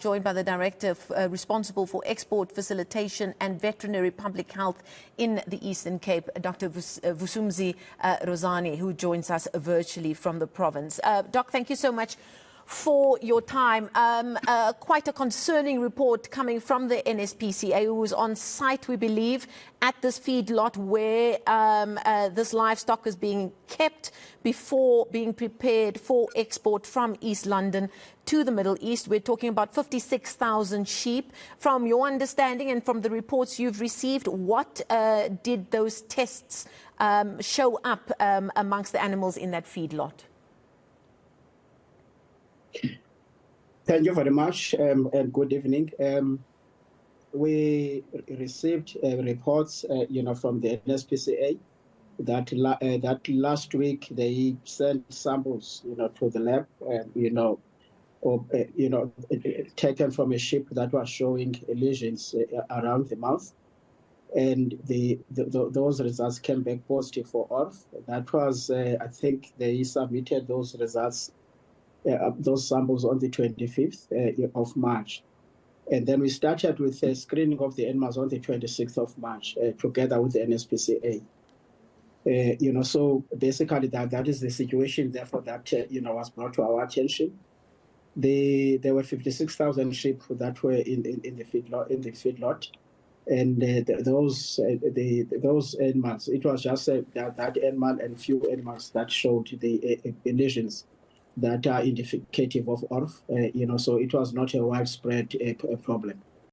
Joined by the director responsible for export facilitation and veterinary public health in the Eastern Cape, Dr Rozani, who joins us virtually from the province. Doc, thank you so much for your time. Quite a concerning report coming from the NSPCA, who was on site, we believe, at this feedlot where this livestock is being kept before being prepared for export from East London to the Middle East. We're talking about 56,000 sheep. From your understanding and from the reports you've received, what did those tests show up amongst the animals in that feedlot? Thank you very much, and good evening. We received reports, from the NSPCA that last week they sent samples, to the lab, taken from a sheep that was showing lesions around the mouth, and those results came back positive for ORF. That was, I think, they submitted those results. Those samples on the 25th of March. And then we started with the screening of the animals on the 26th of March, together with the NSPCA. So basically that is the situation, therefore, that, was brought to our attention. There were 56,000 sheep that were in the feedlot. And those animals, it was just that animal and few animals that showed the lesions that are indicative of ORF, so it was not a widespread problem.